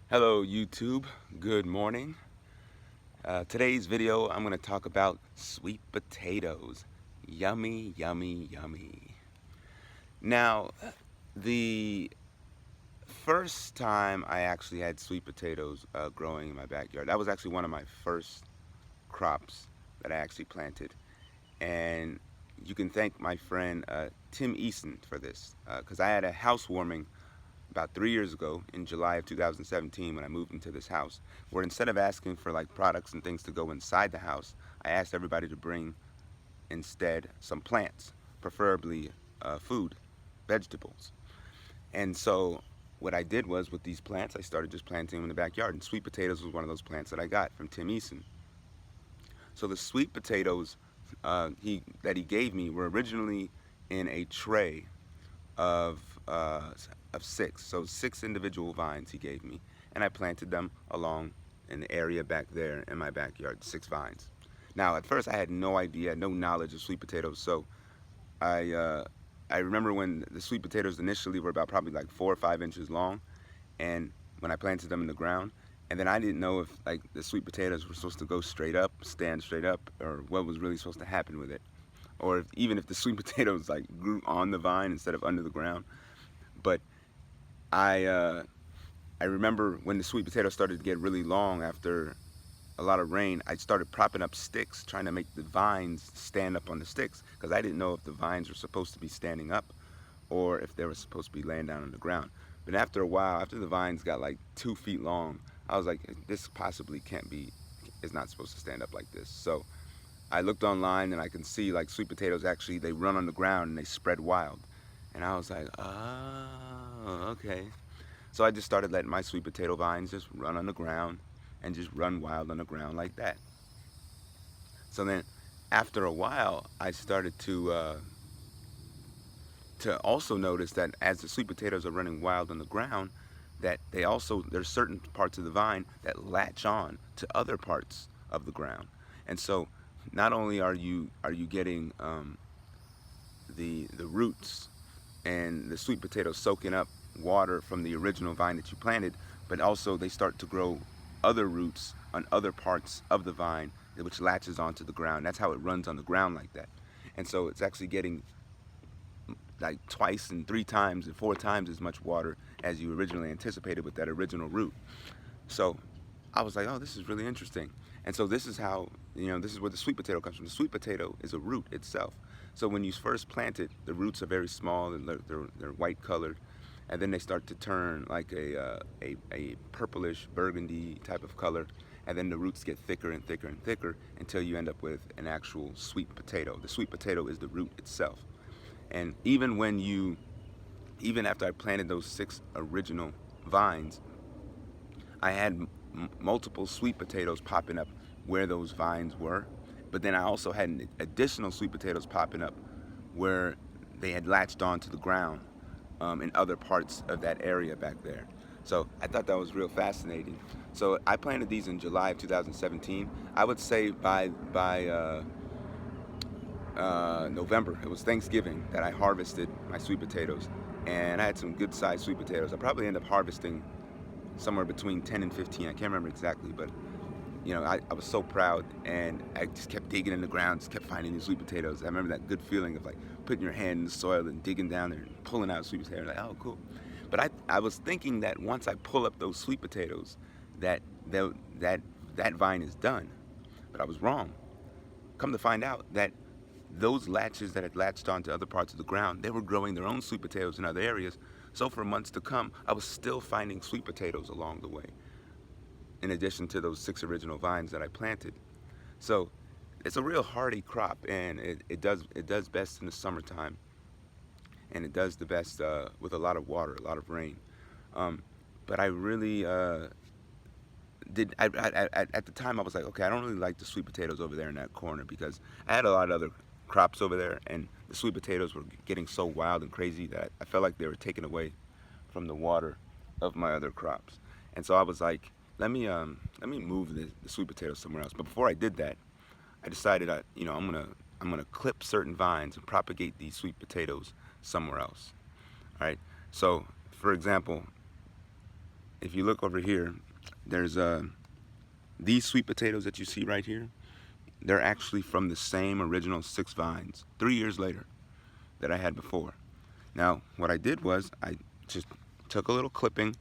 Hello YouTube, good morning. Today's video I'm going to talk about sweet potatoes. Yummy, yummy, yummy. Now, the first time I actually had sweet potatoes growing in my backyard, that was actually one of my first crops that I actually planted. And you can thank my friend Tim Eason for this, because I had a housewarming about 3 years ago in July of 2017 when I moved into this house, where instead of asking for like products and things to go inside the house, I asked everybody to bring instead some plants, preferably food, vegetables. And so what I did was with these plants, I started just planting them in the backyard, and sweet potatoes was one of those plants that I got from Tim Eason. So the sweet potatoes that he gave me were originally in a tray of uh, of six. So six individual vines he gave me, and I planted them along in the area back there in my backyard. 6 vines. Now, at first, I had no idea, no knowledge of sweet potatoes. So I uh, I remember when the sweet potatoes initially were about probably like 4 or 5 inches long, and when I planted them in the ground. And then I didn't know if like the sweet potatoes were supposed to go straight up, stand straight up, or what was really supposed to happen with it, or even if the sweet potatoes like grew on the vine instead of under the ground. But I uh, I remember when the sweet potatoes started to get really long after a lot of rain, I started propping up sticks, trying to make the vines stand up on the sticks, because I didn't know if the vines were supposed to be standing up or if they were supposed to be laying down on the ground. But after a while, after the vines got like 2 feet long, I was like, this possibly can't be, it's not supposed to stand up like this. So I looked online and I can see like sweet potatoes actually, they run on the ground and they spread wild. And I was like, oh, okay. So I just started letting my sweet potato vines just run on the ground and just run wild on the ground like that. So then after a while, I started to also notice that as the sweet potatoes are running wild on the ground, that they also, there's certain parts of the vine that latch on to other parts of the ground. And so not only are you getting the roots and the sweet potatoes soaking up water from the original vine that you planted, but also they start to grow other roots on other parts of the vine, which latches onto the ground. That's how it runs on the ground like that. And so it's actually getting like twice and 3 times and 4 times as much water as you originally anticipated with that original root. So I was like, oh, this is really interesting. And so this is how, this is where the sweet potato comes from. The sweet potato is a root itself. So when you first plant it, the roots are very small and they're white colored. And then they start to turn like a purplish burgundy type of color. And then the roots get thicker and thicker and thicker until you end up with an actual sweet potato. The sweet potato is the root itself. And even after I planted those 6 original vines, I had multiple sweet potatoes popping up where those vines were, but then I also had additional sweet potatoes popping up where they had latched onto the ground in other parts of that area back there. So I thought that was real fascinating. So I planted these in July of 2017. I would say by November, it was Thanksgiving, that I harvested my sweet potatoes, and I had some good sized sweet potatoes. I probably ended up harvesting somewhere between 10 and 15. I can't remember exactly, but I was so proud, and I just kept digging in the ground, just kept finding these sweet potatoes. I remember that good feeling of like putting your hand in the soil and digging down there and pulling out sweet potatoes. Like, oh, cool. But I was thinking that once I pull up those sweet potatoes, that that vine is done. But I was wrong. Come to find out that those latches that had latched onto other parts of the ground, they were growing their own sweet potatoes in other areas. So for months to come, I was still finding sweet potatoes along the way, in addition to those 6 original vines that I planted. So it's a real hardy crop, and it does best in the summertime, and it does the best with a lot of water, a lot of rain. Um, but I really at the time I was like, okay, I don't really like the sweet potatoes over there in that corner, because I had a lot of other crops over there, and the sweet potatoes were getting so wild and crazy that I felt like they were taken away from the water of my other crops. And so I was like, let me move the sweet potatoes somewhere else. But before I did that, I decided I'm gonna clip certain vines and propagate these sweet potatoes somewhere else. All right. So for example, if you look over here, there's these sweet potatoes that you see right here. They're actually from the same original 6 vines 3 years later that I had before. Now, what I did was I just took a little clipping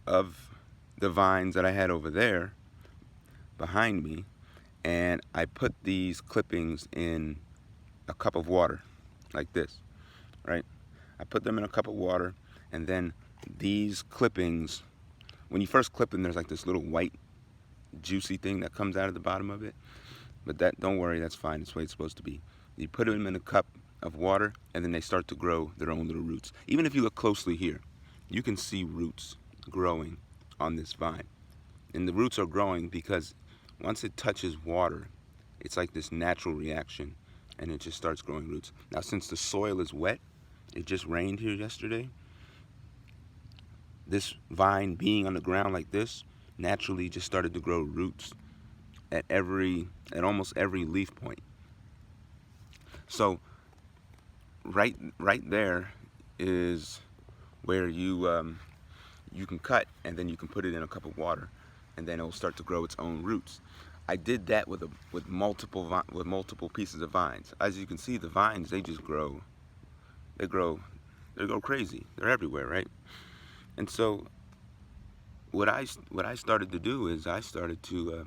of the vines that I had over there behind me, and I put these clippings in a cup of water like this, right? I put them in a cup of water, and then these clippings, when you first clip them, there's like this little white juicy thing that comes out of the bottom of it, but that, don't worry, that's fine. It's the way it's supposed to be. You put them in a cup of water, and then they start to grow their own little roots. Even if you look closely here, you can see roots growing on this vine. And the roots are growing because once it touches water, it's like this natural reaction, and it just starts growing roots. Now, since the soil is wet, it just rained here yesterday, this vine being on the ground like this naturally just started to grow roots at almost every leaf point. So right there is where you can cut, and then you can put it in a cup of water, and then it will start to grow its own roots. I did that with multiple pieces of vines. As you can see, the vines, they just grow. They grow crazy. They're everywhere, right? And so what I started to do is I started to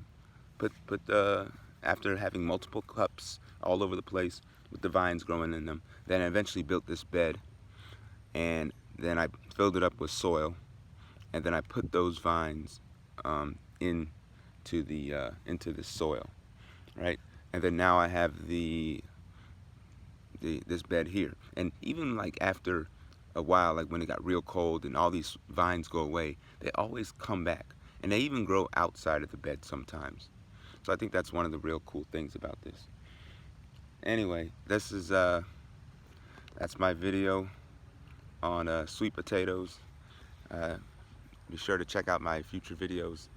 put after having multiple cups all over the place with the vines growing in them, then I eventually built this bed, and then I filled it up with soil, and then I put those vines into the soil, right? And then now I have this bed here. And even like after a while, like when it got real cold and all these vines go away, they always come back, and they even grow outside of the bed sometimes. So I think that's one of the real cool things about this. Anyway, this is that's my video on sweet potatoes. Be sure to check out my future videos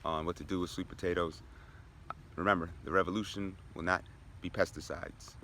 on what to do with sweet potatoes. Remember, the revolution will not be pesticides.